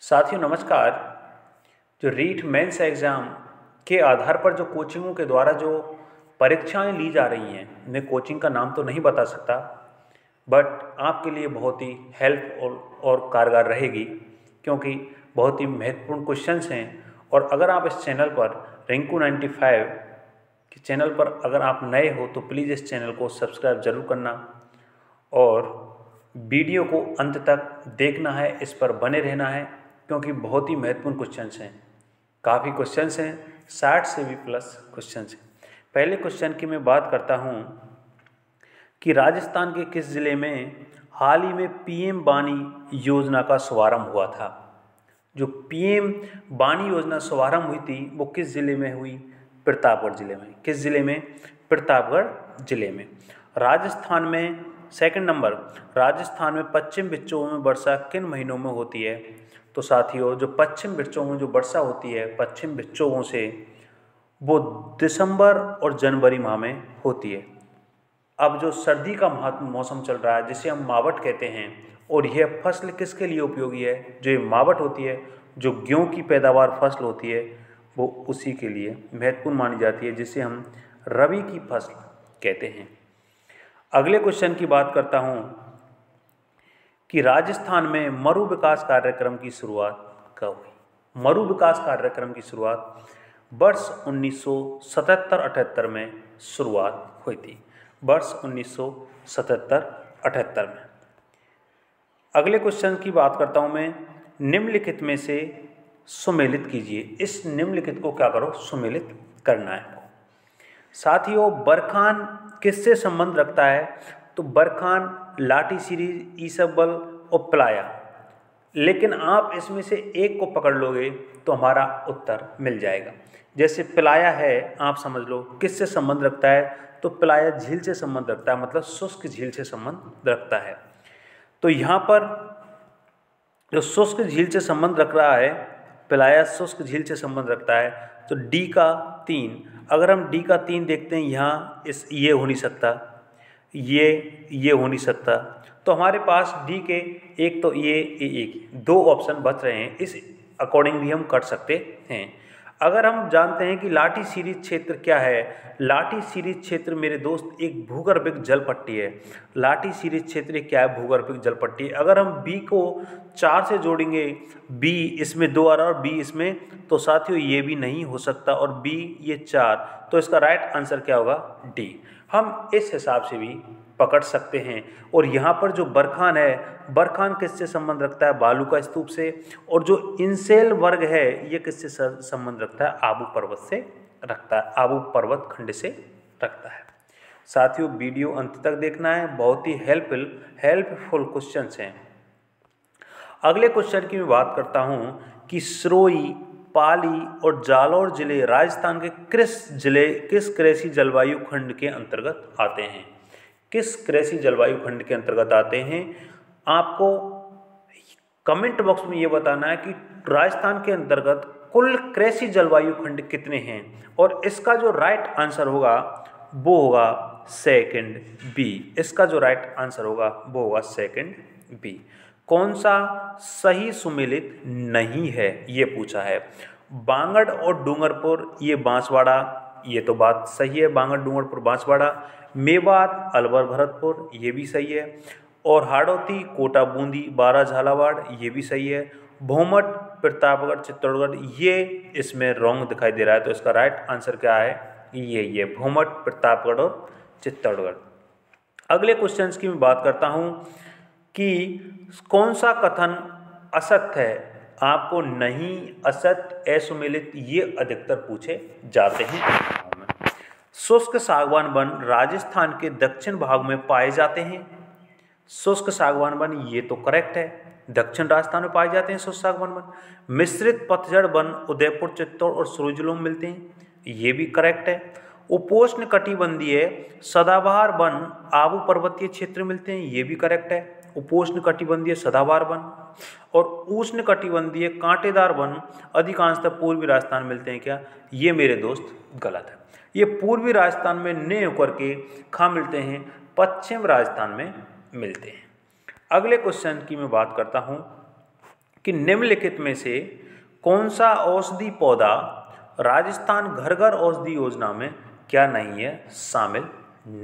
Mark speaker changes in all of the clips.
Speaker 1: साथियों नमस्कार। जो रीट मेंस एग्ज़ाम के आधार पर जो कोचिंगों के द्वारा जो परीक्षाएं ली जा रही हैं, मैं कोचिंग का नाम तो नहीं बता सकता, बट आपके लिए बहुत ही हेल्प और कारगर रहेगी, क्योंकि बहुत ही महत्वपूर्ण क्वेश्चंस हैं। और अगर आप इस चैनल पर रिंकू 95 के चैनल पर अगर आप नए हो तो प्लीज़ इस चैनल को सब्सक्राइब ज़रूर करना और वीडियो को अंत तक देखना है, इस पर बने रहना है, क्योंकि बहुत ही महत्वपूर्ण क्वेश्चंस हैं। काफ़ी क्वेश्चंस हैं, 60 से भी प्लस क्वेश्चंस हैं। पहले क्वेश्चन की मैं बात करता हूं कि राजस्थान के किस ज़िले में हाल ही में पीएम वाणी योजना का शुभारंभ हुआ था। जो पीएम वाणी योजना शुभारंभ हुई थी वो किस ज़िले में हुई? प्रतापगढ़ ज़िले में। किस ज़िले में? प्रतापगढ़ ज़िले में। राजस्थान में सेकंड नंबर, राजस्थान में पश्चिम विक्षोभ में वर्षा किन महीनों में होती है? तो साथियों, जो पश्चिम विक्षोभ में जो वर्षा होती है पश्चिम विक्षोभों से, वो दिसंबर और जनवरी माह में होती है। अब जो सर्दी का मौसम चल रहा है जिसे हम मावट कहते हैं, और यह फसल किसके लिए उपयोगी है? जो ये मावट होती है, जो गेहूँ की पैदावार फसल होती है, वो उसी के लिए महत्वपूर्ण मानी जाती है, जिसे हम रबी की फसल कहते हैं। अगले क्वेश्चन की बात करता हूँ कि राजस्थान में मरु विकास कार्यक्रम की शुरुआत कब हुई? मरु विकास कार्यक्रम की शुरुआत वर्ष 1977-78 में शुरुआत हुई थी। वर्ष 1977-78 में। अगले क्वेश्चन की बात करता हूं मैं, निम्नलिखित में से सुमेलित कीजिए। इस निम्नलिखित को क्या करो? सुमेलित करना है। साथियों, बरखान किससे संबंध रखता है? तो बरखान लाठी सीरीज, ईसबगोल और प्लाया। लेकिन आप इसमें से एक को पकड़ लोगे तो हमारा उत्तर मिल जाएगा। जैसे प्लाया है, आप समझ लो किससे संबंध रखता है? तो प्लाया झील से संबंध रखता है, मतलब शुष्क झील से संबंध रखता है। तो यहाँ पर जो शुष्क झील से संबंध रख रहा है, प्लाया शुष्क झील से संबंध रखता है, तो डी का 3। अगर हम डी का 3 देखते हैं, यहाँ ये हो नहीं सकता, ये हो नहीं सकता, तो हमारे पास डी के एक तो ये एक, दो ऑप्शन बच रहे हैं। इस अकॉर्डिंग भी हम कर सकते हैं। अगर हम जानते हैं कि लाठी सीरीज क्षेत्र क्या है, लाठी सीरीज क्षेत्र मेरे दोस्त एक भूगर्भिक जल पट्टी है। लाठी सीरीज क्षेत्र क्या है? भूगर्भिक जल पट्टी। अगर हम बी को 4 से जोड़ेंगे, बी इसमें 2 आ रहा और बी इसमें, तो साथियों ये भी नहीं हो सकता, और बी ये 4, तो इसका राइट आंसर क्या होगा? डी। हम इस हिसाब से भी पकड़ सकते हैं। और यहाँ पर जो बरखान है, बरखान किससे संबंध रखता है? बालू का स्तूप से। और जो इंसेल वर्ग है ये किससे संबंध रखता है? आबू पर्वत से रखता है, आबू पर्वत खंड से रखता है। साथियों, वीडियो अंत तक देखना है, बहुत ही हेल्पफुल क्वेश्चंस हैं। अगले क्वेश्चन की मैं बात करता हूँ कि सिरोही, पाली और जालौर जिले राजस्थान के किस कृषि जलवायु खंड के अंतर्गत आते हैं? किस कृषि जलवायु खंड के अंतर्गत आते हैं? आपको कमेंट बॉक्स में ये बताना है कि राजस्थान के अंतर्गत कुल कृषि जलवायु खंड कितने हैं, और इसका जो राइट आंसर होगा वो होगा सेकंड बी। इसका जो राइट आंसर होगा वो होगा सेकंड बी। कौन सा सही सुमेलित नहीं है ये पूछा है। बांगड़ और डूंगरपुर ये बांसवाड़ा, ये तो बात सही है, बांगड़ डूंगरपुर बांसवाड़ा। मेवात अलवर भरतपुर ये भी सही है। और हाड़ौती कोटा बूंदी बारा झालावाड़ ये भी सही है। भोमट प्रतापगढ़ चित्तौड़गढ़ ये इसमें रॉन्ग दिखाई दे रहा है, तो इसका राइट आंसर क्या है? ये भोमट प्रतापगढ़ और चित्तौड़गढ़। अगले क्वेश्चंस की मैं बात करता हूँ कि कौन सा कथन असत्य है? आपको नहीं, असत्य, असुमेलित ये अधिकतर पूछे जाते हैं। शुष्क सागवान वन राजस्थान के दक्षिण भाग में पाए जाते हैं। शुष्क सागवान वन ये तो करेक्ट है, दक्षिण राजस्थान में पाए जाते हैं शुष्क सागवान वन। मिश्रित पतझड़ वन उदयपुर, चित्तौड़ और सुरई जिलों में मिलते हैं, ये भी करेक्ट है। उपोष्ण कटिबंधीय सदाबहार वन आबू पर्वतीय क्षेत्र में मिलते हैं, ये भी करेक्ट है। उपोष्ण कटिबंधीय सदाबहार वन और उष्ण कटिबंधीय कांटेदार वन अधिकांशतः पूर्वी राजस्थान में मिलते हैं क्या? ये मेरे दोस्त गलत है। ये पूर्वी राजस्थान में नहीं होकर के कहाँ मिलते हैं? पश्चिम राजस्थान में मिलते हैं। अगले क्वेश्चन की मैं बात करता हूँ कि निम्नलिखित में से कौन सा औषधि पौधा राजस्थान घर घर औषधि योजना में क्या नहीं है, शामिल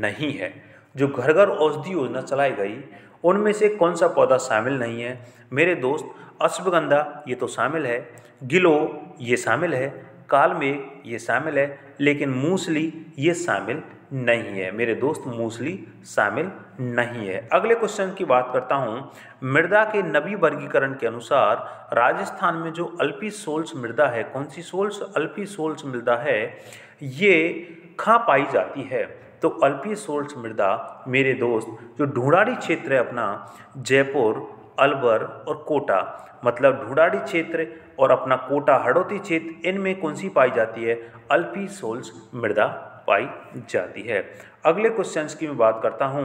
Speaker 1: नहीं है। जो घर घर औषधि योजना चलाई गई उनमें से कौन सा पौधा शामिल नहीं है मेरे दोस्त? अश्वगंधा ये तो शामिल है, गिलो ये शामिल है, कालमेघ ये शामिल है, लेकिन मूसली ये शामिल नहीं है मेरे दोस्त, मूसली शामिल नहीं है। अगले क्वेश्चन की बात करता हूँ। मृदा के नवी वर्गीकरण के अनुसार राजस्थान में जो अल्पी सोल्स मृदा है, कौन सी सोल्स? अल्पी सोल्स मृदा है, ये कहाँ पाई जाती है? तो अल्पी सोल्स मृदा मेरे दोस्त जो ढूंढाड़ी क्षेत्र है अपना, जयपुर, अलवर और कोटा, मतलब ढूंढाड़ी क्षेत्र और अपना कोटा हड़ौती क्षेत्र, इनमें कौन सी पाई जाती है? अल्पी सोल्स मृदा पाई जाती है। अगले क्वेश्चंस की मैं बात करता हूं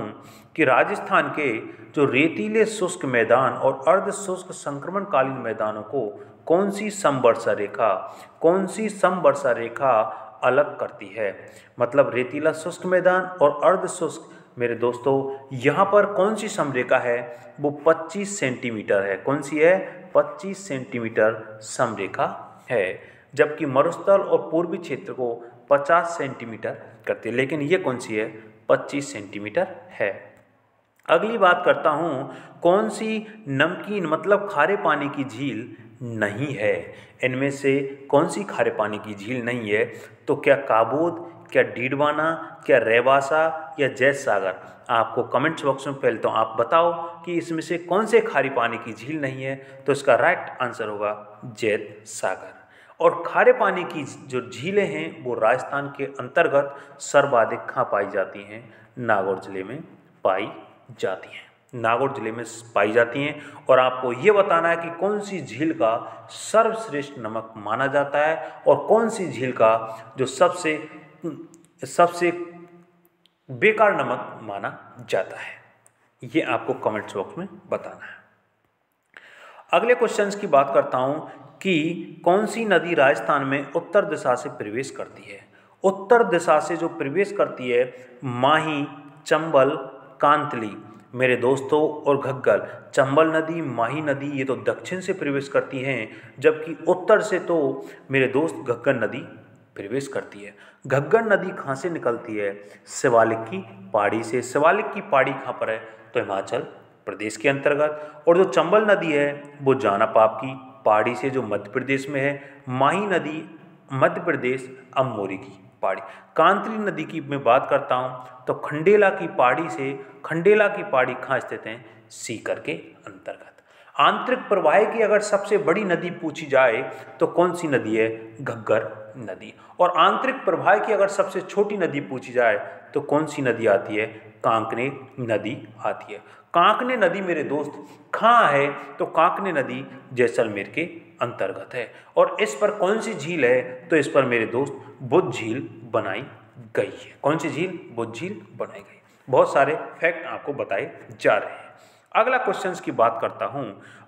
Speaker 1: कि राजस्थान के जो रेतीले शुष्क मैदान और अर्ध शुष्क संक्रमणकालीन मैदानों को कौन सी समवर्षा रेखा अलग करती है? मतलब रेतीला शुष्क मैदान और अर्ध शुष्क मेरे दोस्तों, यहाँ पर कौन सी समरेखा है? वो 25 सेंटीमीटर है। कौन सी है? 25 सेंटीमीटर समरेखा है, जबकि मरुस्थल और पूर्वी क्षेत्र को 50 सेंटीमीटर करती है, लेकिन ये कौन सी है? 25 सेंटीमीटर है। अगली बात करता हूँ, कौन सी नमकीन मतलब खारे पानी की झील नहीं है? इनमें से कौन सी खारे पानी की झील नहीं है? तो क्या काबोद, क्या डीडवाना, क्या रेवासा या जैत सागर? आपको कमेंट्स बॉक्स में पहले तो आप बताओ कि इसमें से कौन से खारे पानी की झील नहीं है। तो इसका राइट आंसर होगा जैत सागर। और खारे पानी की जो झीलें हैं वो राजस्थान के अंतर्गत सर्वाधिक कहाँ पाई जाती हैं? नागौर जिले में पाई जाती हैं, नागौर जिले में पाई जाती हैं। और आपको ये बताना है कि कौन सी झील का सर्वश्रेष्ठ नमक माना जाता है और कौन सी झील का जो सबसे बेकार नमक माना जाता है, ये आपको कमेंट्स बॉक्स में बताना है। अगले क्वेश्चंस की बात करता हूं कि कौन सी नदी राजस्थान में उत्तर दिशा से प्रवेश करती है? उत्तर दिशा से जो प्रवेश करती है, माही, चंबल, कांतली मेरे दोस्तों और घग्गल। चंबल नदी, माही नदी ये तो दक्षिण से प्रवेश करती हैं, जबकि उत्तर से तो मेरे दोस्त घग्गल नदी प्रवेश करती है। घग्गल नदी कहाँ से निकलती है? शिवालिक की पहाड़ी से। शिवालिक की पहाड़ी कहाँ पर है? तो हिमाचल प्रदेश के अंतर्गत। और जो चंबल नदी है वो जानापाप की पहाड़ी से, जो मध्य प्रदेश में है। माही नदी मध्य प्रदेश, अमोरी की पहाड़ी। कांतली नदी की मैं बात करता हूँ तो खंडेला की पहाड़ी से। खंडेला की पहाड़ी कहाँ स्थित है? सीकर के अंतर्गत। आंतरिक प्रवाह की अगर सबसे बड़ी नदी पूछी जाए तो कौन सी नदी है? घग्गर नदी। और आंतरिक प्रवाह की अगर सबसे छोटी नदी पूछी जाए तो कौन सी नदी आती है? कांकने नदी आती है। कांकने नदी मेरे दोस्त कहाँ है? तो कांकने नदी जैसलमेर के अंतर्गत है। और इस पर कौन सी झील है? तो इस पर मेरे दोस्त बुद्ध झील बनाई गई है। कौन सी झील? बुद्ध झील बनाई गई। बहुत सारे फैक्ट आपको बताए जा रहे हैं। अगला क्वेश्चंस की बात करता हूं,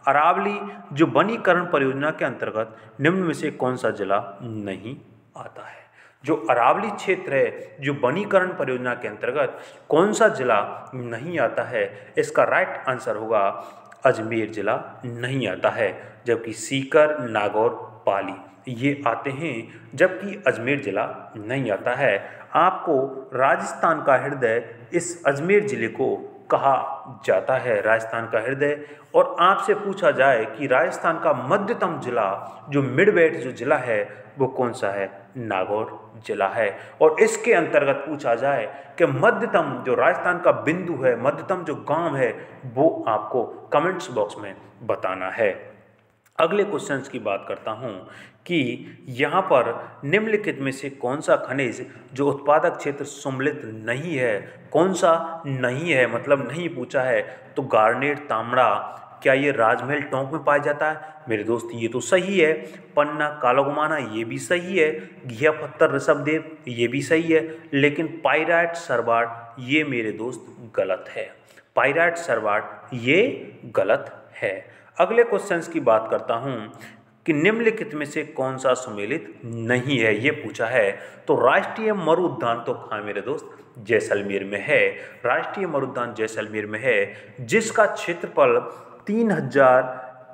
Speaker 1: अरावली जो वनीकरण परियोजना के अंतर्गत निम्न में से कौन सा जिला नहीं आता है? जो अरावली क्षेत्र है, जो वनीकरण परियोजना के अंतर्गत कौन सा जिला नहीं आता है? इसका राइट आंसर होगा अजमेर जिला नहीं आता है, जबकि सीकर, नागौर, पाली ये आते हैं, जबकि अजमेर जिला नहीं आता है। आपको राजस्थान का हृदय इस अजमेर जिले को कहा जाता है, राजस्थान का हृदय। और आपसे पूछा जाए कि राजस्थान का मध्यतम जिला, जो मिड बेल्ट जो जिला है वो कौन सा है? नागौर जिला है। और इसके अंतर्गत पूछा जाए कि मध्यतम जो राजस्थान का बिंदु है, मध्यतम जो गांव है, वो आपको कमेंट्स बॉक्स में बताना है। अगले क्वेश्चंस की बात करता हूं कि यहाँ पर निम्नलिखित में से कौन सा खनिज जो उत्पादक क्षेत्र सम्मिलित नहीं है? कौन सा नहीं है, मतलब नहीं पूछा है। तो गार्नेट, तांबड़ा, क्या ये राजमहल टोंक में पाया जाता है? मेरे दोस्त ये तो सही है। पन्ना, कालागुमाना ये भी सही है। घिया पत्थर, ऋषभदेव ये भी सही है। लेकिन पाइराइट, सरवाट ये मेरे दोस्त गलत है। पाइराइट, सरवाट ये गलत है। अगले क्वेश्चंस की बात करता हूं कि निम्नलिखित में से कौन सा सम्मिलित नहीं है, ये पूछा है। तो राष्ट्रीय मरु उद्यान तो कहाँ मेरे दोस्त? जैसलमेर में है। राष्ट्रीय मरु उद्यान जैसलमेर में है, जिसका क्षेत्रफल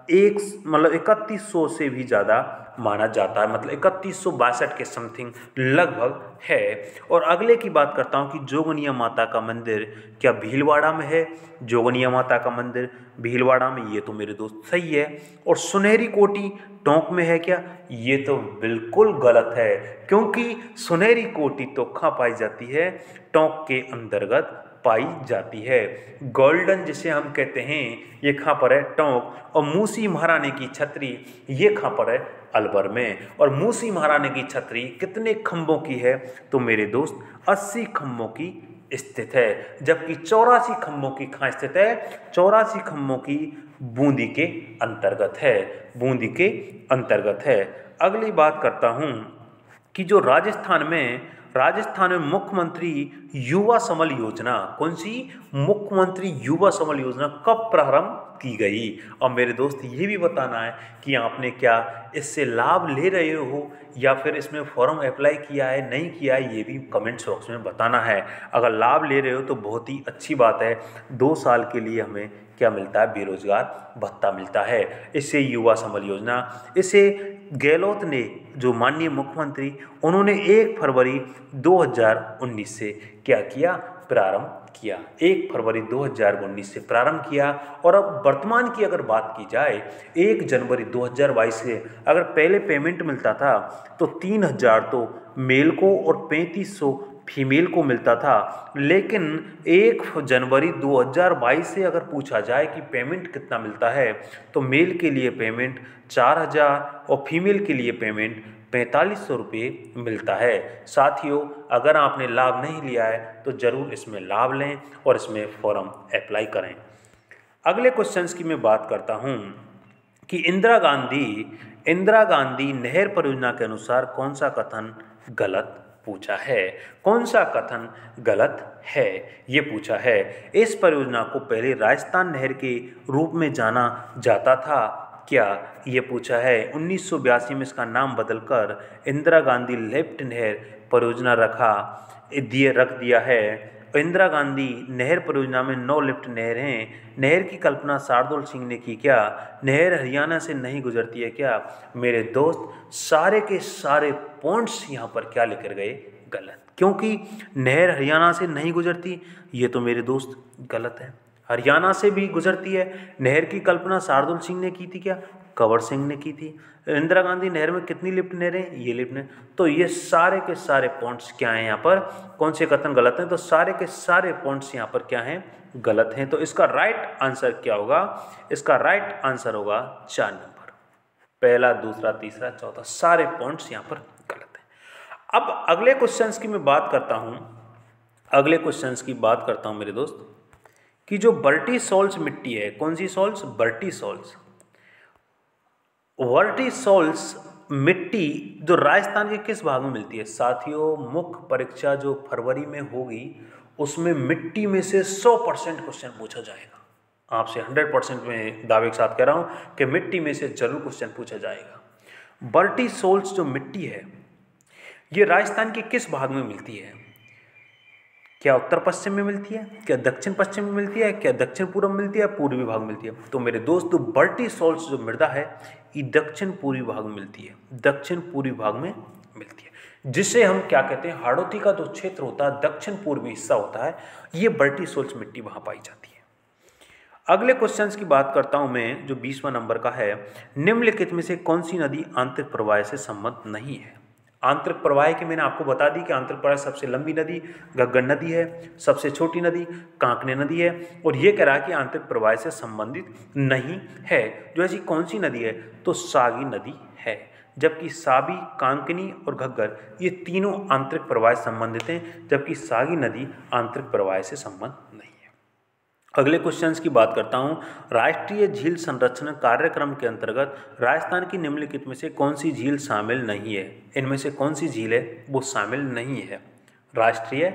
Speaker 1: एक मतलब 3100 से भी ज़्यादा माना जाता है, मतलब 3162 के समथिंग लगभग है। और अगले की बात करता हूँ कि जोगनिया माता का मंदिर क्या भीलवाड़ा में है? जोगनिया माता का मंदिर भीलवाड़ा में, ये तो मेरे दोस्त सही है। और सुनहरी कोटी टोंक में है क्या? ये तो बिल्कुल गलत है, क्योंकि सुनहरी कोटी तो कहाँ पाई जाती है? टोंक के अंतर्गत पाई जाती है। गोल्डन जिसे हम कहते हैं ये कहाँ पर है? टोंक। और मूसी महारानी की छतरी ये कहाँ पर है? अलवर में। और मूसी महारानी की छतरी कितने खंभों की है? तो मेरे दोस्त 80 खंभों की स्थित है, जबकि 84 खंभों की कहाँ स्थित है? 84 खंभों की बूंदी के अंतर्गत है, बूंदी के अंतर्गत है। अगली बात करता हूँ कि जो राजस्थान में मुख्यमंत्री युवा समल योजना, कौन सी? मुख्यमंत्री युवा समल योजना कब प्रारंभ की गई? और मेरे दोस्त ये भी बताना है कि आपने क्या इससे लाभ ले रहे हो या फिर इसमें फॉर्म अप्लाई किया है, नहीं किया है, ये भी कमेंट्स बॉक्स में बताना है। अगर लाभ ले रहे हो तो बहुत ही अच्छी बात है। 2 साल के लिए हमें क्या मिलता है? बेरोजगार भत्ता मिलता है। इससे युवा संबल योजना, इसे गहलोत ने, जो माननीय मुख्यमंत्री, उन्होंने 1 फरवरी 2019 से क्या किया? प्रारंभ किया। 1 फरवरी 2019 से प्रारंभ किया। और अब वर्तमान की अगर बात की जाए, 1 जनवरी 2022 से अगर पहले पेमेंट मिलता था तो 3000 तो मेल को और 3500 फीमेल को मिलता था। लेकिन 1 जनवरी 2022 से अगर पूछा जाए कि पेमेंट कितना मिलता है, तो मेल के लिए पेमेंट 4000 और फीमेल के लिए पेमेंट 4500 रुपये मिलता है। साथियों, अगर आपने लाभ नहीं लिया है तो ज़रूर इसमें लाभ लें और इसमें फॉर्म अप्लाई करें। अगले क्वेश्चंस की मैं बात करता हूँ कि इंदिरा गांधी नहर परियोजना के अनुसार कौन सा कथन गलत पूछा है? कौन सा कथन गलत है ये पूछा है। इस परियोजना को पहले राजस्थान नहर के रूप में जाना जाता था क्या? ये पूछा है। 1982 में इसका नाम बदलकर इंदिरा गांधी लिफ्ट नहर परियोजना रख दिया है। इंदिरा गांधी नहर परियोजना में 9 लिफ्ट नहर हैं। नहर की कल्पना शार्दुल सिंह ने की क्या? नहर हरियाणा से नहीं गुजरती है क्या? मेरे दोस्त, सारे के सारे पॉइंट्स यहाँ पर क्या लेकर गए? गलत। क्योंकि नहर हरियाणा से नहीं गुजरती, ये तो मेरे दोस्त गलत है। हरियाणा से भी गुजरती है। नहर की कल्पना शार्दुल सिंह ने की थी क्या? कंवर सिंह ने की थी। इंदिरा गांधी नहर में कितनी लिफ्ट नहरें? ये लिफ्ट नहर। तो ये सारे के सारे पॉइंट्स क्या हैं यहाँ पर? कौन से कथन गलत हैं? तो सारे के सारे पॉइंट्स यहाँ पर क्या हैं? गलत हैं। तो इसका राइट आंसर क्या होगा? इसका राइट आंसर होगा 4 नंबर। पहला, दूसरा, तीसरा, चौथा, सारे पॉइंट्स यहाँ पर गलत हैं। अब अगले क्वेश्चंस की मैं बात करता हूँ। अगले क्वेश्चंस की बात करता हूँ मेरे दोस्त कि जो बर्टी सॉल्स मिट्टी है, कौन सी soils? Vertisols. Vertisols मिट्टी जो राजस्थान के किस भाग में मिलती है? साथियों, मुख्य परीक्षा जो फरवरी में होगी उसमें मिट्टी में से 100% क्वेश्चन पूछा जाएगा। आपसे 100% में दावे के साथ कह रहा हूं कि मिट्टी में से जरूर क्वेश्चन पूछा जाएगा। बर्टी सॉल्स जो मिट्टी है ये राजस्थान के किस भाग में मिलती है? क्या उत्तर पश्चिम में मिलती है? क्या दक्षिण पश्चिम में मिलती है? क्या दक्षिण पूर्व में मिलती है? पूर्वी भाग में मिलती है? तो मेरे दोस्तों, बर्टी सॉल्ट्स जो मृदा है ये दक्षिण पूर्वी भाग में मिलती है। दक्षिण पूर्वी भाग में मिलती है, जिसे हम क्या कहते हैं? हाड़ौती का जो क्षेत्र होता है, दक्षिण पूर्वी हिस्सा होता है, ये बर्टी सॉल्ट्स मिट्टी वहां पाई जाती है। अगले क्वेश्चंस की बात करता हूं मैं, जो 20वां नंबर का है। निम्नलिखित में से कौन सी नदी आंतरिक प्रवाह से संबद्ध नहीं है? आंतरिक प्रवाह की मैंने आपको बता दी कि आंतरिक प्रवाह सबसे लंबी नदी घग्गर नदी है, सबसे छोटी नदी कांकने नदी है, और ये कह रहा है कि आंतरिक प्रवाह से संबंधित नहीं है। जो ऐसी कौन सी नदी है? तो सागी नदी है। जबकि साबी, कांकनी और घग्गर ये तीनों आंतरिक प्रवाह से संबंधित हैं, जबकि सागी नदी आंतरिक प्रवाह से संबंध नहीं है। अगले क्वेश्चंस की बात करता हूं। राष्ट्रीय झील संरक्षण कार्यक्रम के अंतर्गत राजस्थान की निम्नलिखित में से कौन सी झील शामिल नहीं है? इनमें से कौन सी झील है वो शामिल नहीं है राष्ट्रीय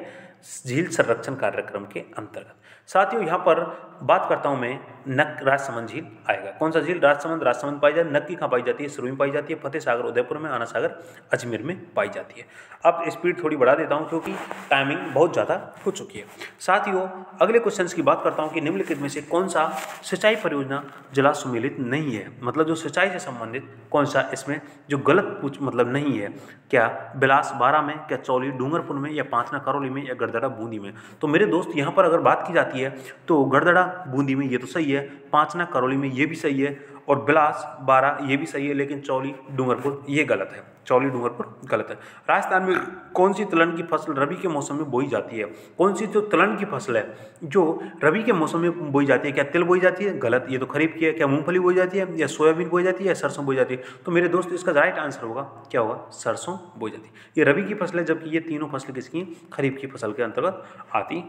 Speaker 1: झील संरक्षण कार्यक्रम के अंतर्गत? साथियों, यहाँ पर बात करता हूँ मैं नक राजसमंद झील आएगा। कौन सा झील? राजसमंद पाई जाती है। नक की कहाँ पाई जाती है? सिरोही में पाई जाती है। फतेह सागर उदयपुर में, आना सागर अजमेर में पाई जाती है। अब स्पीड थोड़ी बढ़ा देता हूँ क्योंकि टाइमिंग बहुत ज़्यादा हो चुकी है। साथियों, अगले क्वेश्चन की बात करता हूँ कि निम्नलिखित में से कौन सा सिंचाई परियोजना जिला सुमेलित नहीं है। मतलब जो सिंचाई से संबंधित कौन सा इसमें जो गलत मतलब नहीं है। क्या बिलास बारा में, क्या चौली डूंगरपुर में, या पांचना करौली में, या गड़दड़ा बूंदी में? तो मेरे दोस्त यहाँ पर अगर बात की जाती है तो गड़दड़ा बूंदी में ये तो सही है, पांचना करौली में ये भी सही है, और बिलास बारा ये भी सही है, लेकिन चौली डूंगरपुर ये गलत है। चौली डूंगरपुर गलत है। राजस्थान में कौन सी तिलहन की फसल रबी के मौसम में बोई जाती है? कौन सी जो तिलहन की फसल है जो रबी के मौसम में बोई जाती है? क्या तिल बोई जाती है? गलत, ये तो खरीफ की है। क्या मूंगफली बोई जाती है, या सोयाबीन बोई जाती है, या सरसों बोई जाती है? तो मेरे दोस्त इसका राइट आंसर होगा, क्या होगा? सरसों बोई जाती है। ये रबी की फसल है, जबकि ये तीनों फसल किसकी? खरीफ की फसल के अंतर्गत आती।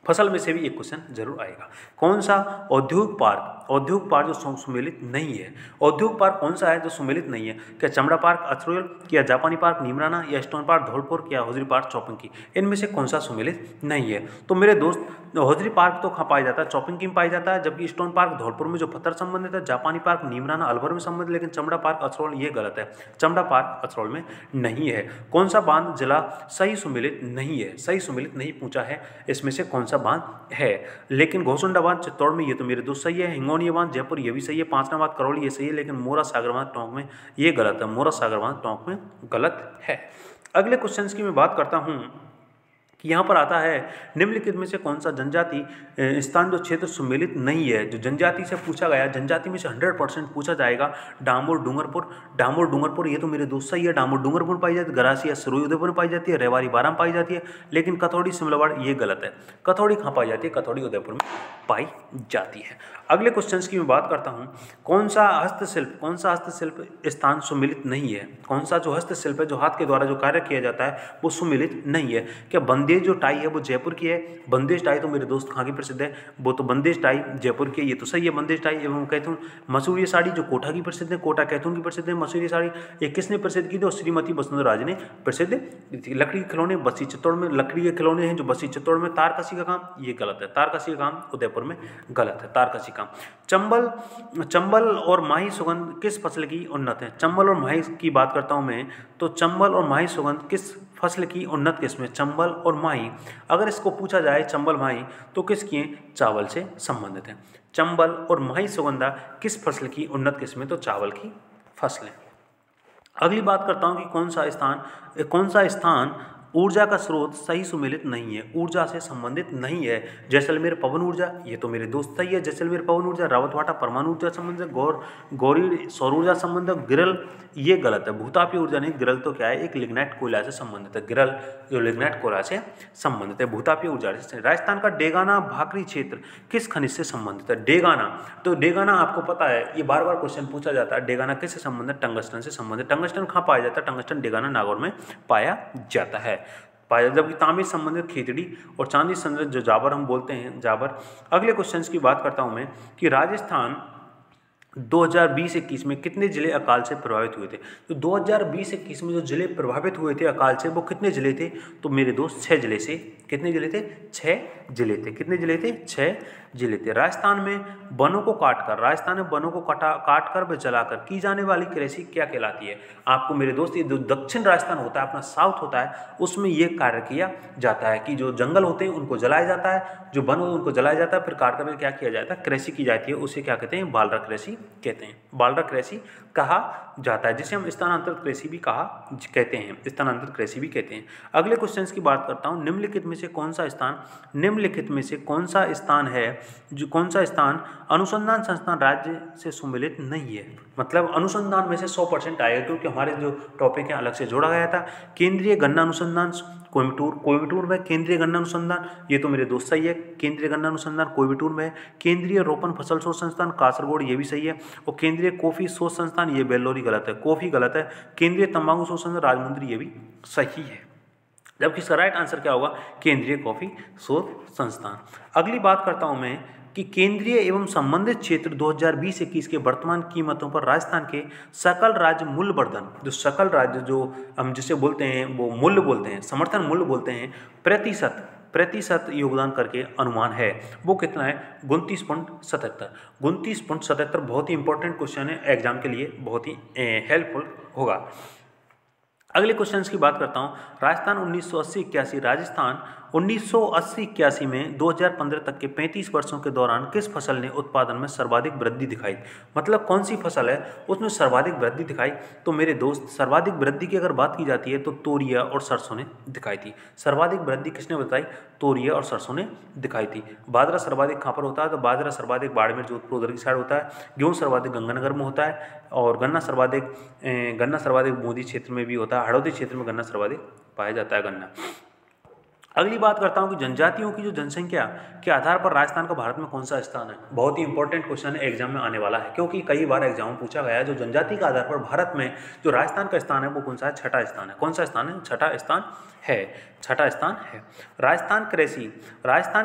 Speaker 1: फसल में से भी एक क्वेश्चन जरूर आएगा। कौन सा औद्योगिक पार्क जो सुमेलित नहीं है? औद्योगिक पार्क कौन सा है जो सुमेलित नहीं है? क्या चमड़ा पार्क अचरोल, क्या जापानी पार्क नीमराना, या स्टोन पार्क धौलपुर, क्या हौजरी पार्क चौपंकी? इनमें से कौन सा सुमेलित नहीं है? तो मेरे दोस्त हौजरी पार्क तो कहाँ पाया जाता है? चौपंकी में पाया जाता है, जबकि स्टोन पार्क धौलपुर में जो पत्थर संबंधित है, जापानी पार्क नीमराना अलवर में संबंधित, लेकिन चमड़ा पार्क अचरोल ये गलत है। चमड़ा पार्क अचरोल में नहीं है। कौन सा बांध जिला सही सुमेलित नहीं है? सही सुमेलित नहीं पूछा है, इसमें से कौन सा बांध है? लेकिन घोसुंडा बांध चित्तौड़ में ये तो मेरे दोस्त सही है। हिंगोनिया बांध जयपुर ये भी सही है। पांचना बांध करौली ये सही है, लेकिन मोरा सागर बांध टोंक में ये गलत है। मोरा सागर बांध टोंक में गलत है। अगले क्वेश्चन की मैं बात करता हूँ कि यहाँ पर आता है निम्नलिखित में से कौन सा जनजाति स्थान जो क्षेत्र सुमेलित नहीं है? जो जनजाति से पूछा गया, जनजाति में से 100% पूछा जाएगा डामोर डूंगरपुर ये तो मेरे दोस्त सही है। डामोर डूंगरपुर में पाई जाती है। गरासिया सिरोही उदयपुर में पाई जाती है। रेवाड़ी बारां में पाई जाती है, लेकिन कथौड़ी सिमलवाड़ ये गलत है। कथौड़ी कहाँ पाई जाती है? कथौड़ी उदयपुर में पाई जाती है। अगले क्वेश्चन की मैं बात करता हूँ, कौन सा हस्तशिल्प स्थान सुमेलित नहीं है? कौन सा जो हस्तशिल्प है, जो हाथ के द्वारा जो कार्य किया जाता है, वो सुमेलित नहीं है? क्या बंदेज जो टाई है वो जयपुर की है? बंदेज टाई तो मेरे दोस्त कहाँ की प्रसिद्ध है? वो तो बंदेज टाई जयपुर की है, ये तो सही है बंदेज टाई। एवं कैथून मसूरी साड़ी जो कोटा की प्रसिद्ध है, कोटा कैथून की प्रसिद्ध है। मसूरी साड़ी ये किसने प्रसिद्ध की थी? और श्रीमती वसुंधरा राज ने प्रसिद्ध की थी। लकड़ी के खिलौने बस्सी चित्तौड़ में, लकड़ी के खिलौने हैं जो बस्सी चित्तौड़ में। तारकसी का काम ये गलत है। तारकसी का काम उदयपुर में गलत है। तारकसी काम। चंबल और माही सुगंध किस फसल की उन्नत है? चंबल और माही की बात करता हूं मैं, तो चंबल और माही सुगंध किस फसल की उन्नत किस्म है? चंबल और माही, अगर इसको पूछा जाए चंबल माही तो किसकी है? चावल से संबंधित है। चंबल और माही सुगंधा किस फसल की उन्नत किस्म है? तो चावल की फसलें। अगली बात करता हूं कि कौन सा स्थान ऊर्जा का स्रोत सही सुमेलित नहीं है? ऊर्जा से संबंधित नहीं है। जैसलमेर पवन ऊर्जा ये तो मेरे दोस्त सही है। जैसलमेर पवन ऊर्जा। रावतवाटा परमाणु ऊर्जा संबंधित। गौरी सौर ऊर्जा संबंधित। गिरल ये गलत है। भूतापीय ऊर्जा नहीं, गिरल तो क्या है? एक लिग्नाइट कोयला से संबंधित है। गिरल जो लिग्नाइट कोयला से संबंधित है, भूतापीय ऊर्जा से। राजस्थान का डेगाना भाकरी क्षेत्र किस खनिज से संबंधित है? डेगाना, तो डेगाना आपको पता है, ये बार बार क्वेश्चन पूछा जाता है। डेगाना किससे संबंधित? टंगस्टन से संबंधित। टंगस्टन कहाँ पाया जाता है? टंगस्टन डेगाना नागौर में पाया जाता है। जबकि तांबे से संबंधित खेतड़ी और चांदी से संबंधित जो जाबर हम बोलते हैं, जाबर। अगले क्वेश्चन की बात करता हूं मैं कि राजस्थान 2020-21 में कितने जिले अकाल से प्रभावित हुए थे? तो 2020-21 में जो जिले प्रभावित हुए थे अकाल से, वो कितने जिले थे? तो मेरे दोस्त 6 जिले से। कितने जिले थे? 6 जिले थे। कितने जिले थे? 6 जिले थे। राजस्थान में वनों को काट कर व जलाकर की जाने वाली कृषि क्या कहलाती है? आपको मेरे दोस्त ये जो दक्षिण राजस्थान होता है, अपना साउथ होता है, उसमें ये कार्य किया जाता है कि जो जंगल होते हैं उनको जलाया जाता है, जो वन होते हैं उनको जलाया जाता है, फिर काट कर क्या किया जाता है? कृषि की जाती है। उसे क्या कहते हैं? बालरा कृषि कहते हैं। बालरा कृषि कहा जाता है, जिसे हम स्थानांतरित कृषि भी कहते हैं। स्थानांतरित कृषि भी कहते हैं। अगले क्वेश्चन की बात करता हूँ, निम्नलिखित में से कौन सा स्थान अनुसंधान संस्थान राज्य से सुमेलित नहीं है? मतलब अनुसंधान में से 100% आएगा, क्योंकि हमारे जो टॉपिक है अलग से जोड़ा गया था। केंद्रीय गन्ना अनुसंधान कोयम्बटूर में। केंद्रीय गन्ना अनुसंधान ये तो मेरे दोस्त सही है। केंद्रीय गन्ना अनुसंधान कोयम्बटूर में है। केंद्रीय रोपण फसल शोध संस्थान कासरगोड ये भी सही है। और केंद्रीय कॉफी शोध संस्थान ये बेल्लोरी गलत है। कॉफी गलत है। केंद्रीय तंबाकू शोध संस्थान राजमुंद्री ये भी सही है। जबकि इसका राइट आंसर क्या होगा? केंद्रीय कॉफी शोध संस्थान। अगली बात करता हूं मैं कि केंद्रीय एवं संबंधित क्षेत्र 2020-21 के वर्तमान कीमतों पर राजस्थान के सकल राज्य मूल्यवर्धन, जो सकल राज्य जो हम जिसे बोलते हैं वो मूल्य बोलते हैं, समर्थन मूल्य बोलते हैं, प्रतिशत योगदान करके अनुमान है वो कितना है 29.77। 29.77 बहुत ही इंपॉर्टेंट क्वेश्चन है, एग्जाम के लिए बहुत ही हेल्पफुल होगा। अगले क्वेश्चन की बात करता हूँ। राजस्थान 1980-81, राजस्थान 1980-81 में 2015 तक के 35 वर्षों के दौरान किस फसल ने उत्पादन में सर्वाधिक वृद्धि दिखाई? मतलब कौन सी फसल है उसमें सर्वाधिक वृद्धि दिखाई? तो मेरे दोस्त सर्वाधिक वृद्धि की अगर बात की जाती है तो तोरिया और सरसों ने दिखाई थी। सर्वाधिक वृद्धि किसने बताई? तोरिया और सरसों ने दिखाई थी। बाजरा सर्वाधिक कहाँ पर होता है? तो बाजरा सर्वाधिक बाड़मेर जोधपुर उधर की साइड होता है। गेहूँ सर्वाधिक गंगानगर में होता है और गन्ना सर्वाधिक बूंदी क्षेत्र में भी होता है। हड़ौती क्षेत्र में गन्ना सर्वाधिक पाया जाता है गन्ना। अगली बात करता हूं कि जनजातियों की जो जनसंख्या के आधार पर राजस्थान का भारत में कौन सा स्थान है? बहुत ही इंपॉर्टेंट क्वेश्चन है, एग्जाम में आने वाला है, क्योंकि कई बार एग्जाम में पूछा गया है। जो जनजाति के आधार पर भारत में जो राजस्थान का स्थान है वो कौन सा है? छठा स्थान है। कौन सा स्थान है? छठा स्थान है। राजस्थान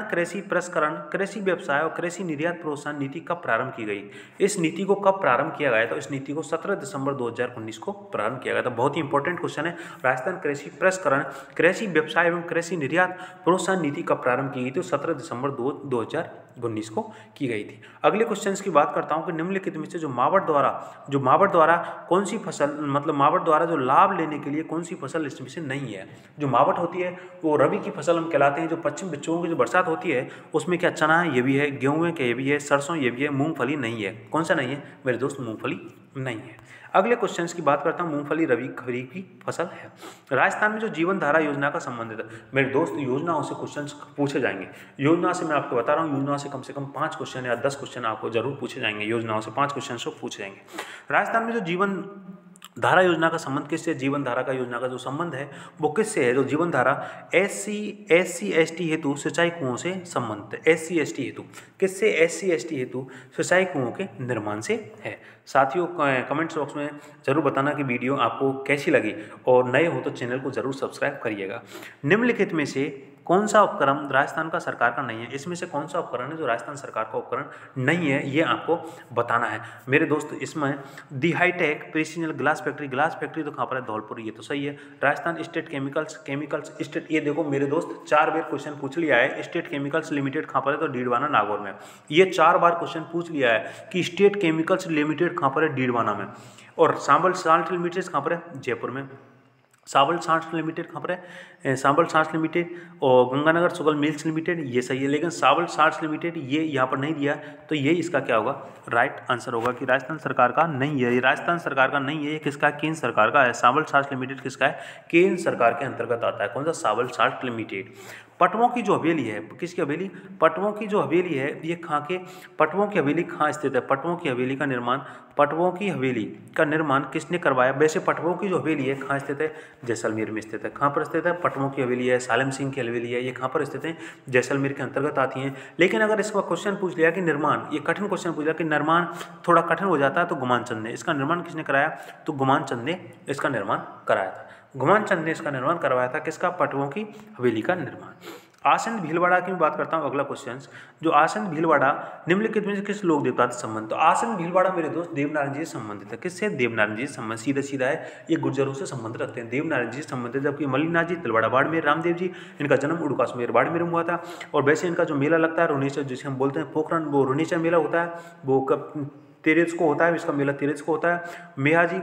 Speaker 1: कृषि प्रसंस्करण, कृषि व्यवसाय और कृषि निर्यात प्रोत्साहन नीति कब प्रारंभ की गई? इस नीति को कब प्रारंभ किया गया? तो इस नीति को 17 दिसंबर 2019 को प्रारंभ किया गया था। बहुत ही इंपॉर्टेंट क्वेश्चन है। राजस्थान कृषि प्रसंस्करण, कृषि व्यवसाय एवं कृषि निर्यात प्रोत्साहन नीति कब प्रारंभ की गई? तो 17 दिसंबर 2019 को की गई थी। अगले क्वेश्चन की बात करता हूं कि निम्नलिखित में से जो मावट द्वारा कौन सी फसल, मतलब मावट द्वारा जो लाभ लेने के लिए कौन सी फसल इसमें से नहीं है? जो मावट होती है वो रबी की फसल हम कहलाते हैं। जो पश्चिम बिच्छुओं की जो बरसात होती है उसमें क्या चना है? ये भी है। गेहूं है? क्या ये भी है। सरसों ये भी है। मूंगफली नहीं है। कौन सा नहीं है मेरे दोस्त? मूंगफली नहीं है। अगले क्वेश्चन की बात करता हूँ। मूंगफली रबी खरीफ की फसल है। राजस्थान में जो जीवन धारा योजना का संबंधित है मेरे दोस्त, योजनाओं से क्वेश्चन पूछे जाएंगे। योजना से मैं आपको बता रहा हूँ, योजना से कम 5 क्वेश्चन या 10 क्वेश्चन आपको जरूर पूछे जाएंगे। योजनाओं से 5 क्वेश्चन पूछे जाएंगे। राजस्थान में जो जीवन धारा योजना का संबंध किससे? जीवन धारा का योजना का जो संबंध है वो किससे है? जो जीवन धारा SC/ST हेतु सिंचाई कुओं से संबंधित है। SC/ST हेतु किससे? SC/ST हेतु सिंचाई कुओं के निर्माण से है। साथियों कमेंट्स बॉक्स में जरूर बताना कि वीडियो आपको कैसी लगी, और नए हो तो चैनल को जरूर सब्सक्राइब करिएगा। निम्नलिखित में से कौन सा उपकरण राजस्थान का सरकार का नहीं है? इसमें से कौन सा उपकरण है जो राजस्थान सरकार का उपकरण नहीं है, ये आपको बताना है मेरे दोस्त। इसमें दी हाईटेक प्रिसीजन ग्लास फैक्ट्री तो कहाँ पर है? धौलपुर, ये तो सही है। राजस्थान स्टेट केमिकल्स स्टेट, ये देखो मेरे दोस्त 4 बार क्वेश्चन पूछ लिया है। स्टेट केमिकल्स लिमिटेड कहाँ पर है? तो डीडवाना नागौर में। ये 4 बार क्वेश्चन पूछ लिया है कि स्टेट केमिकल्स लिमिटेड कहाँ पर है? डीडवाना में। और सांबल साल्ट लिमिटेड कहाँ पर है? जयपुर में। सांबल साल्ट लिमिटेड कहाँ पर है? सांबल साल्ट लिमिटेड और गंगानगर शुगर मिल्स लिमिटेड, ये सही है। लेकिन सांबल साल्ट लिमिटेड ये यहाँ पर नहीं दिया, तो ये इसका क्या होगा? राइट आंसर होगा कि राजस्थान सरकार का नहीं है। ये राजस्थान सरकार का नहीं है, ये किसका? केंद्र सरकार का है। सांबल साल्ट लिमिटेड किसका है? केंद्र सरकार के अंतर्गत आता है। कौन सा? सांबल साल्ट लिमिटेड। पटवों की जो हवेली है, किसकी हवेली? पटवों की जो हवेली है ये पटवों की हवेली कहाँ स्थित है? पटवों की हवेली का निर्माण किसने करवाया? वैसे पटवों की जो हवेली है कहाँ स्थित है? जैसलमेर में स्थित है। कहाँ पर स्थित है? पटवों की हवेली है, सालेम सिंह की हवेली है, ये कहाँ पर स्थित है? जैसलमेर के अंतर्गत आती हैं। लेकिन अगर इसका क्वेश्चन पूछ लिया कि निर्माण, ये कठिन क्वेश्चन पूछ लिया कि निर्माण थोड़ा कठिन हो जाता है, तो गुमान चंद ने इसका निर्माण किसने कराया? तो गुमान चंद ने इसका निर्माण कराया था। गुमान चंद ने इसका निर्माण करवाया था। किसका? पटवों की हवेली का निर्माण। आसंद भीलवाड़ा की बात करता हूँ। अगला क्वेश्चन, जो आसंद भीलवाड़ा निम्नलिखित में से किस लोक देवता से संबंधित? तो आसंद भीलवाड़ा मेरे दोस्त देवनारायण जी से संबंधित है। किससे? देवनारायण जी से संबंधित, सीधा है। ये गुर्जरों से संबंध रखते हैं, देवनारायण जी से संबंधित। जबकि मल्लिनाथ जी तिलवाड़ा बाड़मेर, रामदेव जी इनका जन्म उड़ुकासमेर बाड़मेर में हुआ था। और वैसे इनका जो मेला लगता है रुनीचा, जिसे हम बोलते हैं पोखरण, वो रुनीचा मेला होता है, वो कब 13 को होता है। इसका मेला 13 को होता है। मेहा जी,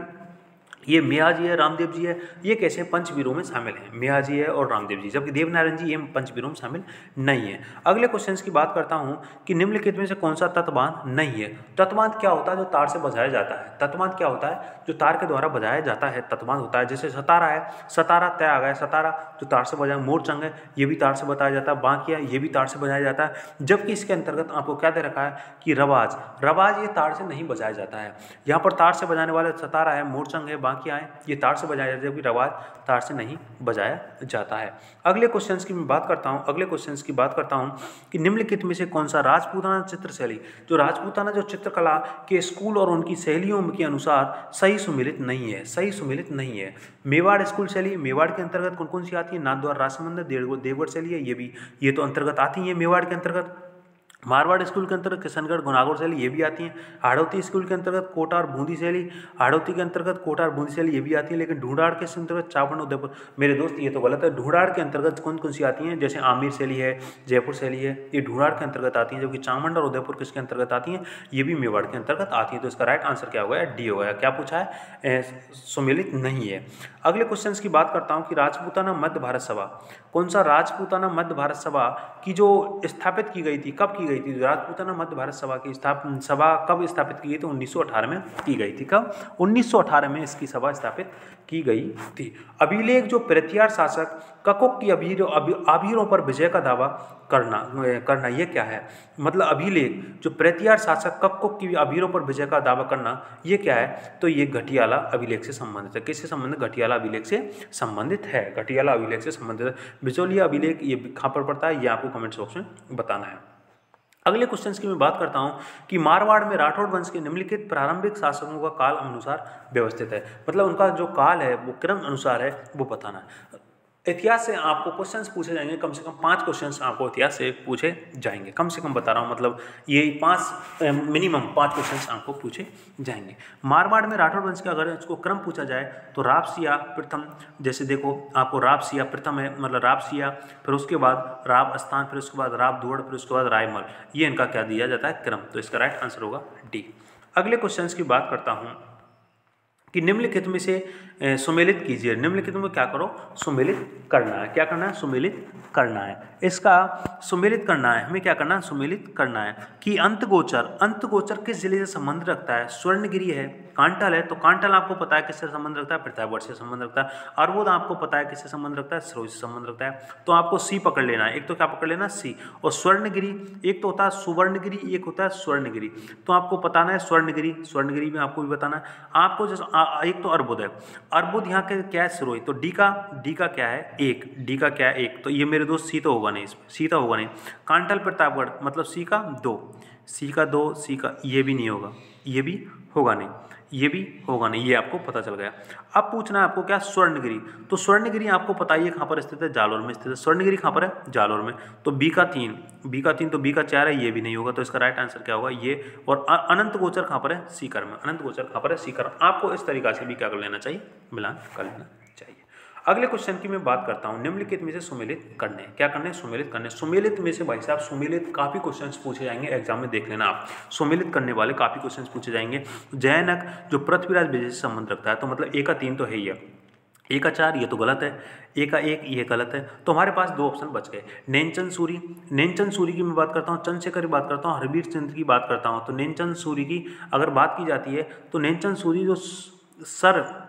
Speaker 1: ये मेहा जी है, रामदेव जी है, ये कैसे? पंचवीरों में शामिल हैं। मेहा जी है और रामदेव जी, जबकि देवनारायण जी ये पंचवीरों में शामिल नहीं है। अगले क्वेश्चन की बात करता हूं कि निम्नलिखित में से कौन सा तत्बांध नहीं है? तत्बांध क्या होता है? जो तार से बजाया जाता है। तत्बांध क्या होता है? जो तार के द्वारा बजाया जाता है, तत्बांध होता है। जैसे सतारा है, सतारा तय आ गया, सतारा जो तार से बजाया। मोरचंग है, ये भी तार से बताया जाता है। बांकिया, ये भी तार से बजाया जाता है। जबकि इसके अंतर्गत आपको क्या दे रखा है कि रवाज, ये तार से नहीं बजाया जाता है। यहाँ पर तार से बजाने वाले सतारा है, मोरचंग है, बांकिया है, ये तार से बजाया जाता है, जबकि रवाज तार से नहीं बजाया जाता है। अगले क्वेश्चन की मैं बात करता हूं कि निम्नलिखित में से कौन सा राजपूताना चित्र शैली, जो राजपूताना जो चित्रकला के स्कूल और उनकी शैलियों के अनुसार सही सुमेलित नहीं है। मेवाड़ स्कूल शैली, मेवाड़ के अंतर्गत कौन कौन सी आती है? नाथद्वारा, राजसमंद, देवगढ़ शैली है, ये तो अंतर्गत आती है मेवाड़ के अंतर्गत। मारवाड़ स्कूल के अंतर्गत किशनगढ़ गुनागौर शैली ये भी आती हैं। हाड़ौती स्कूल के अंतर्गत कोटा और बूंदी शैली, हाड़ौती के अंतर्गत कोटा और बूंदी शैली ये भी आती है। लेकिन ढूंढाड़ के अंतर्गत चावड़ उदयपुर, मेरे दोस्त ये तो गलत है। ढूंढाड़ के अंतर्गत कौन कौन सी आती हैं, जैसे आमिर शैली है, जयपुर शैली है, ये ढूंढाड़ के अंतर्गत आती हैं। जबकि चावंड और उदयपुर किसके अंतर्गत आती हैं, ये भी मेवाड़ के अंतर्गत आती है। तो इसका राइट आंसर क्या होगा, डी होगा। क्या पूछा है, सुमेलित नहीं है। अगले क्वेश्चन की बात करता हूँ कि राजपूताना मध्य भारत सभा, कौन सा राजपूताना मध्य भारत सभा की जो स्थापित की गई थी, कब की गई थी। राजपूताना मध्य भारत सभा की सभा कब स्थापित की गई थी, 1918 में की गई थी। कब, 1918 में इसकी सभा स्थापित की गई थी। अभिलेख जो प्रत्यार शासक ककुक की अभीरों पर विजय का दावा करना ये क्या है, मतलब अभिलेख जो प्रत्यार शासक ककुक की अभीरों पर विजय का दावा करना ये क्या है, तो ये घटियाला अभिलेख से संबंधित है। किससे संबंधित, घटियाला अभिलेख से संबंधित है। घटियाला अभिलेख से संबंधित है। बिचौलिया अभिलेख ये कहाँ पर पड़ता है, ये आपको कमेंट बॉक्स में बताना है। अगले क्वेश्चन की मैं बात करता हूं कि मारवाड़ में राठौड़ वंश के निम्नलिखित प्रारंभिक शासकों का काल अनुसार व्यवस्थित है, मतलब उनका जो काल है वो क्रम अनुसार है, वो बताना है। इतिहास से आपको क्वेश्चंस पूछे जाएंगे, कम से कम 5 क्वेश्चंस आपको इतिहास से पूछे जाएंगे, कम से कम बता रहा हूँ, मतलब ये 5 मिनिमम 5 क्वेश्चंस आपको पूछे जाएंगे। मारवाड़ में राठौड़ वंश का अगर इसको क्रम पूछा जाए तो राबसिया प्रथम, जैसे देखो आपको राबसिया प्रथम है, मतलब राबसिया, फिर उसके बाद राब स्थान, फिर उसके बाद राब दुअड़, फिर उसके बाद रायमल, ये इनका क्या दिया जाता है, क्रम। तो इसका राइट आंसर होगा डी। अगले क्वेश्चन की बात करता हूँ कि निम्नलिखित में से सुमेलित कीजिए। निम्नलिखित में क्या करो, सुमेलित करना है। क्या करना है, सुमेलित करना है। इसका सुमेलित करना है, हमें क्या करना है, सुमेलित करना है कि अंतगोचर किस जिले से संबंध रखता है। स्वर्णगिरी है, कांटल है, तो कांटल आपको पता है किससे संबंध रखता है, प्रतापगढ़ से संबंध रखता है। अर्बुद आपको पता है किससे संबंध रखता है, सिरोही से संबंध रखता है। तो आपको सी पकड़ लेना है, एक तो क्या पकड़ लेना, सी। और स्वर्णगिरी, एक तो होता है सुवर्णगिरी, एक होता है स्वर्णगिरी, तो आपको बताना है स्वर्णगिरी। स्वर्णगिरी में आपको भी बताना है आपको, जैसे एक तो अर्बुद है, अर्बुद यहाँ के क्या है, सिरोही, तो डी का क्या है, एक, डी का क्या है, एक, तो ये मेरे दोस्त सी तो होगा नहीं, इसमें सी तो होगा नहीं। कांटल प्रतापगढ़ मतलब सी का 2, सी का 2, सी का, ये भी नहीं होगा, ये भी होगा नहीं, ये भी होगा नहीं, ये आपको पता चल गया। अब पूछना है आपको क्या, स्वर्णगिरी, तो स्वर्णगिरी आपको पता ही है कहाँ पर स्थित है, जालौर में स्थित है। स्वर्णगिरी कहाँ पर है, जालौर में। तो बी का 3, तो बी का 4 है, ये भी नहीं होगा। तो इसका राइट आंसर क्या होगा, ये। और अनंत गोचर कहाँ पर है, सीकर में। अनंत गोचर कहाँ पर है, सीकर में। आपको इस तरीका से भी क्या कर लेना चाहिए, मिलान कर लेना चाहिए। अगले क्वेश्चन की मैं बात करता हूं, निम्नलिखित में से सुमेलित करने, क्या करने, सुमेलित करने। सुमेलित में से भाई साहब, सुमेलित काफी क्वेश्चंस पूछे जाएंगे एग्जाम में, देख लेना आप। सुमेलित करने वाले काफी क्वेश्चंस पूछे जाएंगे। जयनक जो पृथ्वीराज विजय से संबंध रखता है, तो मतलब ए का 3 तो है ही है, ए का 4 ये तो गलत है, ए का 1 ये गलत है। तो हमारे पास 2 ऑप्शन बच गए। नेनचंद सूरी की मैं बात करता हूँ, चंद्रशेखर की बात करता हूँ, हरबीर चंद्र की बात करता हूँ। तो नेनचंद सूरी की अगर बात की जाती है तो नेनचंद सूरी जो सर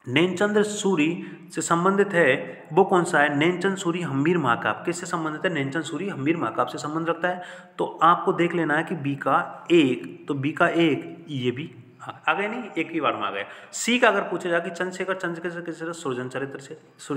Speaker 1: नैनचंद्र सूरी से संबंधित है वो कौन सा है, नैनचंद सूरी हम्मीर महाकाव्य। किससे संबंधित है, नैनचंद सूरी हम्मीर महाकाव्य से संबंध रखता है। तो आपको देख लेना है कि बी का 1, तो बी का 1 ये भी आ गए, नहीं एक ही बार में आ गए। सी का अगर पूछा जाए कि चंद्रशेखर किससे, सुरजन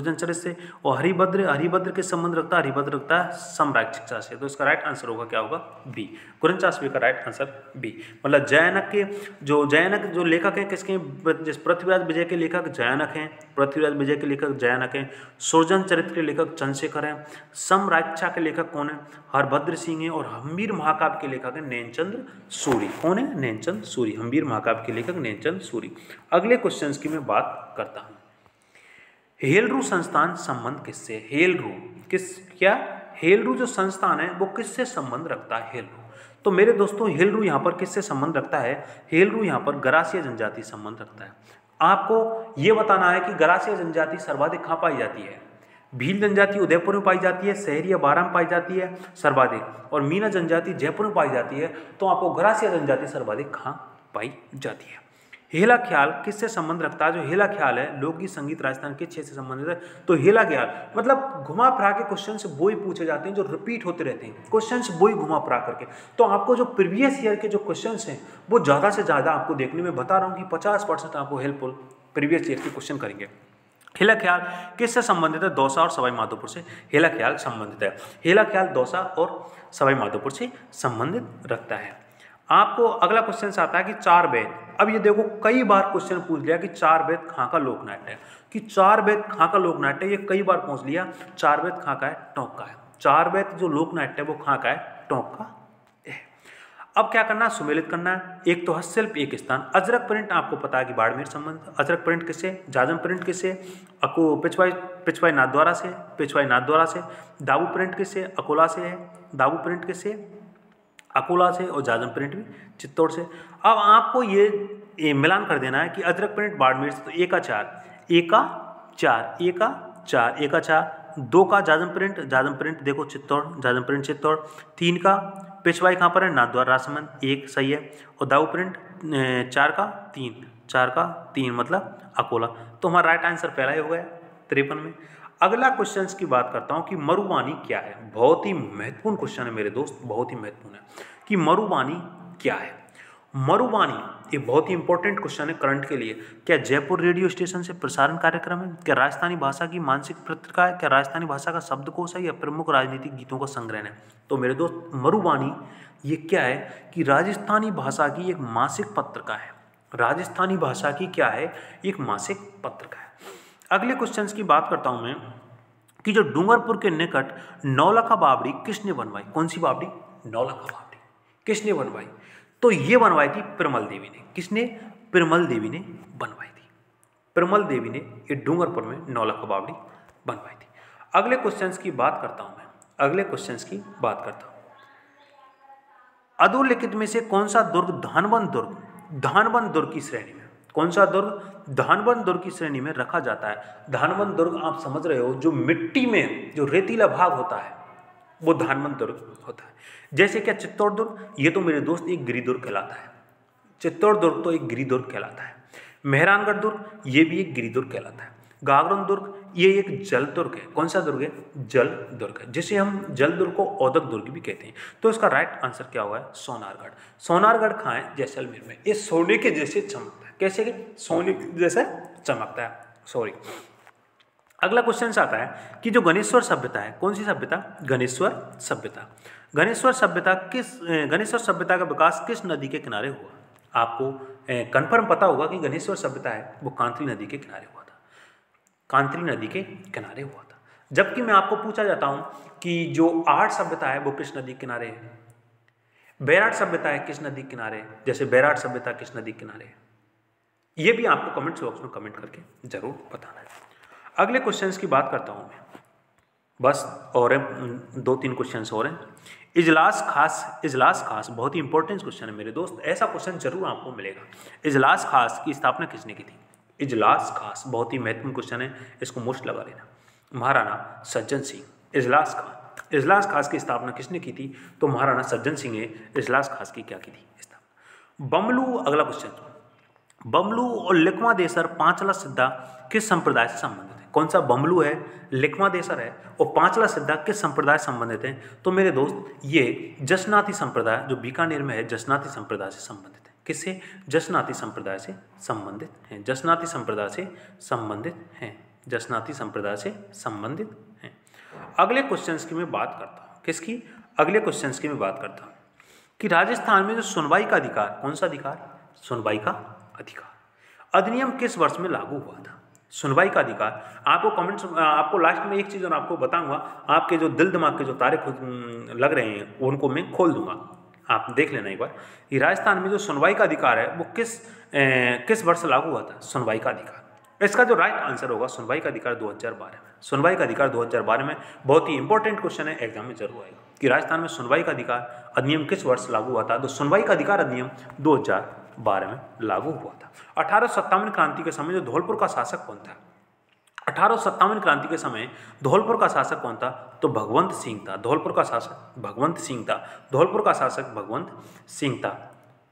Speaker 1: चरित्र से। और हरिभद्र के संबंध रखता है, हरिभद्र रखता है सम्राट शिक्षा से। तो इसका राइट आंसर होगा क्या होगा, बी। 49वें का राइट आंसर बी। मतलब जयनक जो लेखक हैं किसके, पृथ्वीराज विजय के लेखक जयनक हैं, पृथ्वीराज विजय के लेखक जयनक हैं। सुरजन चरित्र के लेखक चंद्रशेखर हैं। सम्राक्षा के लेखक कौन है, हरभद्र सिंह है। और हम्मीर महाकाव्य के लेखक है नैनचंद सूरी। कौन है, नैनचंद सूरी। हम्मीर महाकाव्य के लेखक नैनचंद सूरी। अगले क्वेश्चंस की मैं बात करता हूं, हेलरू संस्थान संबंध किससे, हेलरू जो संस्थान है वो किससे संबंध रखता है, हेलरू। तो मेरे दोस्तों हेलरू यहाँ पर किससे संबंध रखता है, हेलरू यहाँ पर गरासिया जनजाति संबंध रखता है। आपको ये बताना है कि गरासिया जनजाति सर्वाधिक कहाँ पाई जाती है। भील जनजाति उदयपुर में पाई जाती है, सहरिया बारां में पाई जाती है सर्वाधिक, और मीना जनजाति जयपुर में पाई जाती है। तो आपको गरासिया जनजाति सर्वाधिक कहाँ पाई जाती है। हेला ख्याल किससे संबंध रखता है, जो हेला ख्याल है लोकगीत संगीत राजस्थान के क्षेत्र से संबंधित है। तो हेला ख्याल मतलब घुमा फिरा के क्वेश्चन से वो ही पूछे जाते हैं जो रिपीट होते रहते हैं, क्वेश्चन से वो ही घुमा फिरा करके। तो आपको जो प्रीवियस ईयर के जो क्वेश्चन हैं वो ज़्यादा से ज़्यादा आपको देखने में बता रहा हूँ कि 50% आपको हेल्पफुल प्रीवियस ईयर के क्वेश्चन करेंगे। हेला ख्याल किससे संबंधित है, दौसा और सवाई माधोपुर से हेला ख्याल संबंधित है। हेला ख्याल दौसा और सवाई माधोपुर से संबंधित रखता है। आपको अगला क्वेश्चन आता है कि 4 वेद। अब ये देखो कई बार क्वेश्चन पूछ लिया कि 4 वेद कहाँ का लोकनाट्य है, कि 4 वेद कहाँ का लोकनाट्य है, ये कई बार पूछ लिया। 4 वेद कहाँ का है, टोंक का है। 4 वेद जो लोकनाट्य है वो कहाँ का है, टोंक का है। अब क्या करना है, सुमेलित करना है। एक तो हस्तशिल्प, एक स्थान। अजरक प्रिंट आपको पता है कि बाड़मेर संबंधित। अजरक प्रिंट किससे, जाजम प्रिंट किससे, पिछवाई नाथद्वारा से, पिछवाई नाथद्वारा से। दाबू प्रिंट किससे, अकोला से है। दाबू प्रिंट किससे, अकोला से। और जाजम प्रिंट भी चित्तौड़ से। अब आपको ये मिलान कर देना है कि अजरक प्रिंट बाड़मेर से, तो एका चार, एका चार, एका चार, एका चार। दो का जाजम प्रिंट देखो चित्तौड़, जाजम प्रिंट चित्तौड़। तीन का पिछवाई कहाँ पर है, नाथद्वारा राजसमंद, एक सही है। और दाऊ प्रिंट चार का तीन, चार का तीन मतलब अकोला। तो हमारा राइट आंसर पहला ही हो गया 53 में। अगला क्वेश्चन की बात करता हूँ कि मरुवानी क्या है। बहुत ही महत्वपूर्ण क्वेश्चन है मेरे दोस्त, बहुत ही महत्वपूर्ण है कि मरुवानी क्या है। मरुवानी एक बहुत ही इंपॉर्टेंट क्वेश्चन है करंट के लिए। क्या जयपुर रेडियो स्टेशन से प्रसारण कार्यक्रम है, क्या राजस्थानी भाषा की मानसिक पत्रिका है, क्या राजस्थानी भाषा का शब्दकोश है, या प्रमुख राजनीतिक गीतों का संग्रह है। तो मेरे दोस्त मरुवानी ये क्या है कि राजस्थानी भाषा की एक मासिक पत्रिका है। राजस्थानी भाषा की क्या है, एक मासिक पत्रिका है। अगले क्वेश्चन की बात करता हूँ मैं कि जो डूंगरपुर के निकट नौलखा बावड़ी किसने बनवाई। कौन सी बावड़ी, नौलखा बावड़ी किसने बनवाई। तो ये बनवाई थी पिरमल देवी ने। किसने, पिरमल देवी ने बनवाई थी। पिरमल देवी ने ये डूंगरपुर में नौलखा बावड़ी बनवाई थी। अगले क्वेश्चंस की बात करता हूं मैं, अगले क्वेश्चंस की बात करता हूं। अधोलिखित में से कौन सा दुर्ग धानबंद दुर्ग, धानबंद दुर्ग की श्रेणी में, कौन सा दुर्ग धानबंद दुर्ग की श्रेणी में रखा जाता है। धानबंद दुर्ग आप समझ रहे हो, जो मिट्टी में जो रेतीला भाग होता है वो धानबंद दुर्ग होता है। जैसे क्या चित्तौड़ दुर्ग, ये तो मेरे दोस्त एक गिरिदुर्ग कहलाता है। चित्तौड़ दुर्ग तो एक गिरिदुर्ग कहलाता है। मेहरानगढ़ दुर्ग ये भी एक गिरिदुर्ग कहलाता है। गागरोन दुर्ग ये एक जल दुर्ग है। कौन सा दुर्ग है, जल दुर्ग है, जिसे हम जल दुर्ग को औदक दुर्ग भी कहते हैं। तो इसका राइट आंसर क्या हुआ है, सोनारगढ़। सोनारगढ़ कहाँ है, जैसलमेर में। ये सोने के जैसे चमकता है। कैसे के, सोने के जैसे चमकता है, सॉरी। अगला क्वेश्चन आता है कि जो गणेश्वर सभ्यता है, कौन सी सभ्यता, गणेश्वर सभ्यता। गणेश्वर सभ्यता का विकास किस नदी के किनारे हुआ। आपको कंफर्म पता होगा कि गणेश्वर सभ्यता है वो कांतली नदी के किनारे हुआ था। कांतली नदी के किनारे हुआ था। जबकि मैं आपको पूछा जाता हूं कि जो आर्ट सभ्यता है वो किस नदी के किनारे है। बैराट सभ्यता है किस नदी के किनारे है, जैसे बैराट सभ्यता किस नदी के किनारे है, ये भी आपको कमेंट बॉक्स में कमेंट करके जरूर बताना है। अगले क्वेश्चंस की बात करता हूं मैं, बस और 2-3 क्वेश्चंस और हैं। इजलास खास बहुत ही इंपॉर्टेंट क्वेश्चन है मेरे दोस्त, ऐसा क्वेश्चन जरूर आपको मिलेगा। इजलास खास की स्थापना किसने की थी। इजलास खास बहुत ही महत्वपूर्ण क्वेश्चन है, इसको मुश्त लगा लेना। महाराणा सज्जन सिंह। इजलास खास की स्थापना किसने की थी, तो महाराणा सज्जन सिंह ने इजलास खास की क्या की थी स्थापना। बमलू, अगला क्वेश्चन, बमलू और लिखवा देसर पांचला सिद्धा किस संप्रदाय से संबंधित है। कौन सा बमलू है, लिखवा देसर है और पांचला सिद्धा किस संप्रदाय से संबंधित है। तो मेरे दोस्त ये जसनाती संप्रदाय जो बीकानेर में है, जसनाती संप्रदाय से संबंधित है। किससे, जसनाती संप्रदाय से संबंधित हैं। जसनाती संप्रदाय से संबंधित हैं। जसनाती संप्रदाय से संबंधित हैं। अगले क्वेश्चंस की मैं बात करता हूँ, किसकी, अगले क्वेश्चंस की मैं बात करता हूँ कि राजस्थान में जो सुनवाई का अधिकार, कौन सा अधिकार, सुनवाई का अधिकार, अधिनियम किस वर्ष में लागू हुआ था। सुनवाई का अधिकार, आपको कमेंट्स, आपको लास्ट में एक चीज़ और आपको बताऊंगा, आपके जो दिल दिमाग के जो तारे लग रहे हैं उनको मैं खोल दूंगा, आप देख लेना एक बार। कि राजस्थान में जो सुनवाई का अधिकार है वो किस वर्ष लागू हुआ था, सुनवाई का अधिकार। इसका जो राइट आंसर होगा सुनवाई का अधिकार 2012 में। सुनवाई का अधिकार 2012 में, बहुत ही इंपॉर्टेंट क्वेश्चन है, एग्जाम में जरूर आएगा कि राजस्थान में सुनवाई का अधिकार अधिनियम किस वर्ष लागू हुआ था। तो सुनवाई का अधिकार अधिनियम 2012 में लागू हुआ था। 1857 क्रांति के समय जो धौलपुर का शासक कौन था, 1857 क्रांति के समय धौलपुर का शासक कौन था, तो भगवंत सिंह था। धौलपुर का शासक भगवंत सिंह था। धौलपुर का शासक भगवंत सिंह था।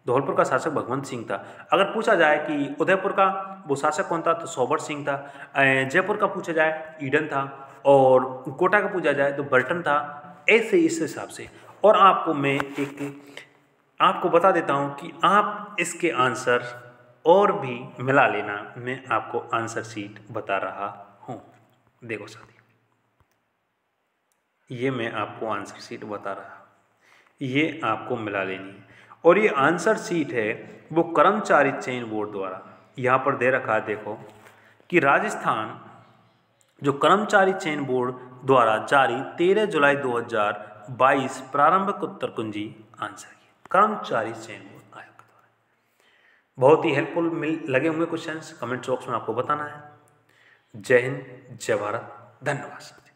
Speaker 1: धौलपुर का शासक भगवंत सिंह था। अगर पूछा जाए कि उदयपुर का वो शासक कौन था, तो सोबर सिंह था। जयपुर का पूछा जाए ईडन था, और कोटा का पूछा जाए तो बर्टन था। ऐसे इस हिसाब से। और आपको मैं आपको बता देता हूँ कि आप इसके आंसर और भी मिला लेना, मैं आपको आंसर शीट बता रहा हूँ। देखो साथियों, ये मैं आपको आंसर शीट बता रहा हूँ, ये आपको मिला लेनी है। और ये आंसर शीट है वो कर्मचारी चयन बोर्ड द्वारा यहाँ पर दे रखा है। देखो कि राजस्थान जो कर्मचारी चयन बोर्ड द्वारा जारी 13 जुलाई 2000 22 प्रारंभिक उत्तर कुंजी आंसर किए कर्मचारी चयन बोर्ड आयोग के द्वारा। बहुत ही हेल्पफुल लगे हुए क्वेश्चंस कमेंट बॉक्स में आपको बताना है। जय हिंद, जय भारत, धन्यवाद।